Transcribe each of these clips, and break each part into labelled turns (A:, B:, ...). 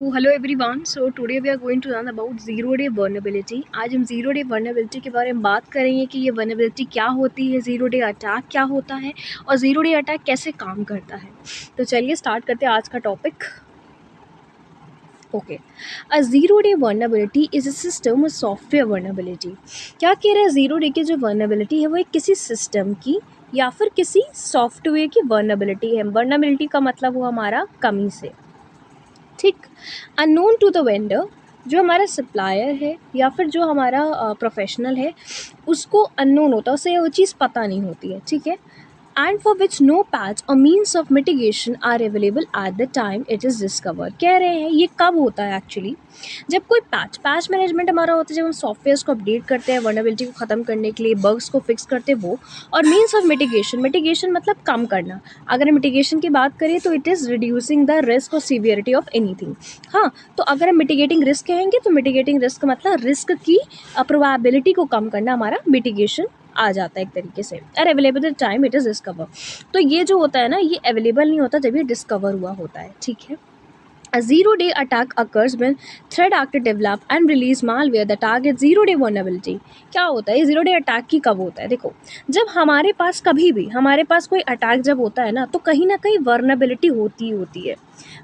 A: Hello everyone. So today we are going to learn about zero day vulnerability. आज हम zero day vulnerability के बारे में बात करेंगे कि ये वर्नेबिलिटी क्या होती है, ज़ीरो डे अटैक क्या होता है और ज़ीरो डे अटैक कैसे काम करता है। तो चलिए स्टार्ट करते हैं आज का topic. Okay, a zero day vulnerability is a system or software vulnerability. क्या कह रहे हैं, ज़ीरो डे की जो वर्नेबिलिटी है वो एक किसी सिस्टम की या फिर किसी सॉफ्टवेयर की वर्नेबिलिटी है। वर्नेबिलिटी का मतलब हुआ हमारा कमी से, ठीक। अननोन टू द वेंडर, जो हमारा सप्लायर है या फिर जो हमारा प्रोफेशनल है उसको अननोन होता है, उसे वो चीज़ पता नहीं होती है, ठीक है। And for which no patch or means of mitigation are available at the time it is discover. कह रहे हैं ये कब होता है एक्चुअली, जब कोई पैच मैनेजमेंट हमारा होता है, जब हम सॉफ्टवेयर्स को अपडेट करते हैं वर्नेबिलिटी को ख़त्म करने के लिए, बग्स को फिक्स करते हैं वो। और मीन्स ऑफ मिटिगेशन मतलब कम करना। अगर हम मिटिगेशन की बात करें तो it is reducing the risk और सीवियरिटी ऑफ एनीथिंग। हाँ, तो अगर हम मिटिगेटिंग रिस्क कहेंगे तो मिटिगेटिंग रिस्क मतलब रिस्क की प्रोबेबिलिटी को कम करना, हमारा मिटिगेशन आ जाता है एक तरीके से। और available time it is discover, तो ये जो होता है ना, ये अवेलेबल नहीं होता जब ये डिस्कवर हुआ होता है, ठीक है। A zero-day attack occurs when threat actor develop and release malware that targets zero-day vulnerability। क्या होता है जीरो डे अटैक की कब होता है? देखो, जब हमारे पास कभी भी हमारे पास कोई अटैक जब होता है ना, तो कहीं ना कहीं वर्नेबिलिटी होती है।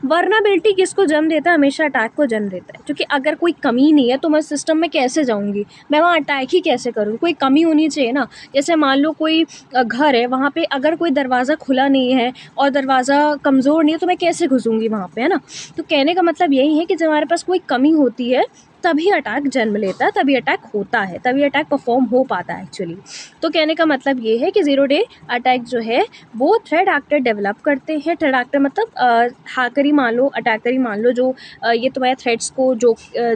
A: वर्नेबिलिटी किसको जन्म देता है? हमेशा अटैक को जन्म देता है, क्योंकि अगर कोई कमी नहीं है तो मैं सिस्टम में कैसे जाऊँगी, मैं वहाँ अटैक ही कैसे करूँ? कोई कमी होनी चाहिए ना। जैसे मान लो कोई घर है, वहाँ पे अगर कोई दरवाज़ा खुला नहीं है और दरवाज़ा कमज़ोर नहीं है तो मैं कैसे घुसूँगी वहाँ पे, है ना। तो कहने का मतलब यही है कि जब हमारे पास कोई कमी होती है तभी अटैक जन्म लेता है, तभी अटैक होता है, तभी अटैक परफॉर्म हो पाता है एक्चुअली। तो कहने का मतलब ये है कि ज़ीरो डे अटैक जो है वो थ्रेड एक्टर डेवलप करते हैं। थ्रेड एक्टर मतलब हैकर ही मान लो, अटैकर ही मान लो, जो ये तुम्हारे थ्रेड्स को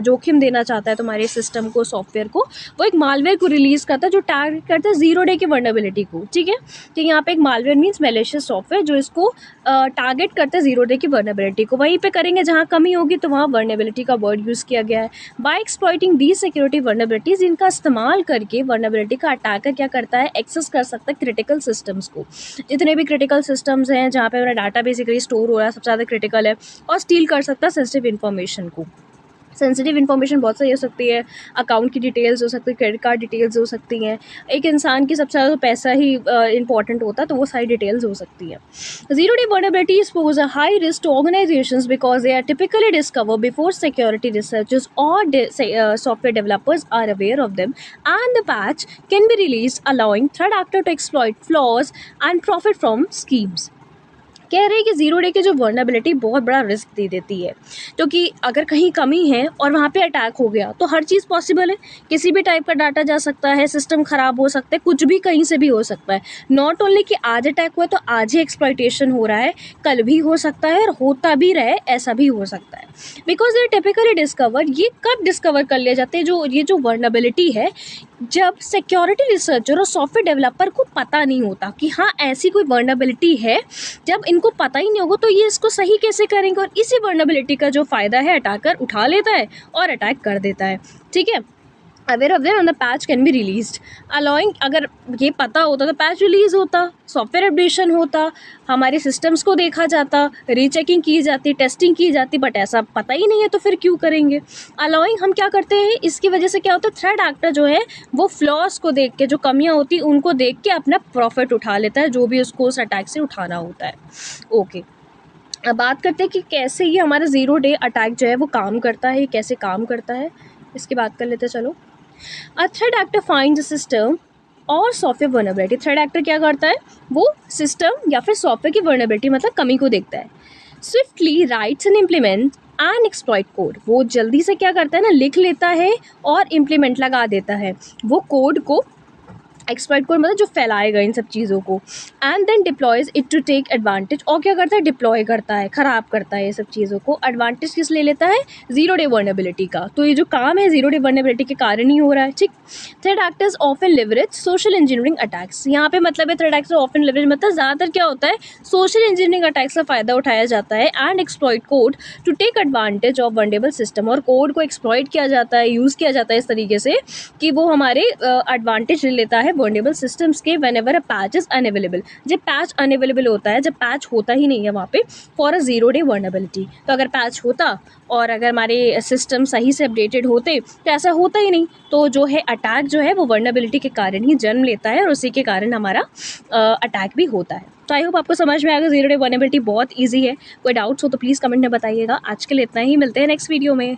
A: जोखिम देना चाहता है तुम्हारे सिस्टम को, सॉफ्टवेयर को। वो एक मालवेयर को रिलीज़ करता है जो टारगेट करता है ज़ीरो डे की वर्नेबिलिटी को, ठीक है। तो यहाँ पे एक मालवेयर मीन्स मैलिशियस सॉफ्टवेयर जो इसको टारगेट करते हैं ज़ीरो डे की वर्नेबिलिटी को। वहीं पे करेंगे जहाँ कमी होगी तो वहाँ वर्नेबिलिटी का वर्ड यूज़ किया गया है। बाय एक्सप्लॉइटिंग दी सिक्योरिटी वर्नेबिलिटीज़, इनका इस्तेमाल करके वर्नेबिलिटी का अटैकर क्या करता है, एक्सेस कर सकता है क्रिटिकल सिस्टम्स को। जितने भी क्रिटिकल सिस्टम्स हैं जहाँ पे मेरा डाटा बेसिकली स्टोर हो रहा है, सबसे ज़्यादा क्रिटिकल है, और स्टील कर सकता है सेंसिटिव इन्फॉर्मेशन को। सेंसिटिव इन्फॉर्मेशन बहुत सारी हो सकती है, अकाउंट की डिटेल्स हो सकती है, क्रेडिट कार्ड डिटेल्स हो सकती हैं। एक इंसान की सबसे ज़्यादा तो पैसा ही इंपॉर्टेंट होता है, तो वो सारी डिटेल्स हो सकती है। Zero day vulnerabilities pose a high risk to organizations because they are typically discovered before security researchers or software developers are aware of them, and the patch can be released allowing threat actor to exploit flaws and profit from schemes। कह रहे हैं कि zero day की जो vulnerability बहुत बड़ा risk they देती है, क्योंकि अगर कहीं कमी है और वहाँ पे अटैक हो गया तो हर चीज़ पॉसिबल है। किसी भी टाइप का डाटा जा सकता है, सिस्टम ख़राब हो सकता है, कुछ भी कहीं से भी हो सकता है। नॉट ओनली कि आज अटैक हुआ तो आज ही एक्सप्लॉइटेशन हो रहा है, कल भी हो सकता है और होता भी रहे, ऐसा भी हो सकता है। बिकॉज ये टिपिकली डिस्कवर, ये कब डिस्कवर कर लिए जाते हैं, ये जो वर्नेबिलिटी है, जब सिक्योरिटी रिसर्चर और सॉफ्टवेयर डेवलपर को पता नहीं होता कि हाँ ऐसी कोई वर्नेबिलिटी है। जब इनको पता ही नहीं होगा तो ये इसको सही कैसे करेंगे, और इसी वर्नेबिलिटी का जो फ़ायदा है अटैकर उठा लेता है और अटैक कर देता है, ठीक है। Aware of them, the patch can be released allowing, अगर ये पता होता तो पैच रिलीज़ होता, सॉफ्टवेयर अपडेशन होता, हमारे सिस्टम्स को देखा जाता, रीचेकिंग की जाती, टेस्टिंग की जाती, बट ऐसा पता ही नहीं है तो फिर क्यों करेंगे। अलाउइंग हम क्या करते हैं, इसकी वजह से क्या होता है, थ्रेड एक्टर जो है वो फ्लॉस को देख के, जो कमियाँ होती हैं उनको देख के अपना प्रॉफिट उठा लेता है, जो भी उसको उस अटैक से उठाना होता है। ओके, अब बात करते हैं कि कैसे ये हमारा ज़ीरो डे अटैक जो है वो काम करता है, कैसे काम करता है, इसकी बात कर लेते हैं। चलो, a threat actor finds a system or software vulnerability. Threat actor क्या करता है, वो सिस्टम या फिर सॉफ्टवेयर की वर्नेबिलिटी मतलब कमी को देखता है। Swiftly rights and implement and exploit code, वो जल्दी से क्या करता है ना, लिख लेता है और इम्प्लीमेंट लगा देता है वो कोड को। एक्सप्लॉइट कोड मतलब जो फैलाएगा इन सब चीज़ों को। And then deploys it to take advantage, और क्या करता है, डिप्लॉय करता है, ख़राब करता है ये सब चीज़ों को। एडवांटेज किस ले लेता है, ज़ीरो डे वर्नेबिलिटी का। तो ये जो काम है ज़ीरो डे वर्नेबिलिटी के कारण ही हो रहा है, ठीक। Thread actors often leverage social engineering attacks, यहाँ पे मतलब है थ्रेड एक्टर्स ऑफन लिवरेज मतलब ज़्यादातर क्या होता है, सोशल इंजीनियरिंग अटैक्स का फ़ायदा उठाया जाता है। And exploit code to take advantage of vulnerable system, और कोड को एक्सप्लॉइट किया जाता है, यूज़ किया जाता है इस तरीके से कि वो हमारे एडवांटेज ले लेता है वर्नेबल सिस्टम्स के whenever a patch is unavailable, जब पैच अनअवेलेबल होता है, जब पैच होता ही नहीं है वहाँ पे फॉर अ 0 डे वर्नेबिलिटी। तो अगर पैच होता और अगर हमारे सिस्टम सही से अपडेटेड होते तो ऐसा होता ही नहीं। तो जो है अटैक जो है वो वर्नेबिलिटी के कारण ही जन्म लेता है और उसी के कारण हमारा अटैक भी होता है। तो आई होप आपको समझ में आएगा 0 डे वर्नेबिलिटी बहुत ईजी है। कोई डाउट्स हो तो प्लीज़ कमेंट में बताइएगा। आज के लिए इतना ही, मिलते हैं नेक्स्ट वीडियो में।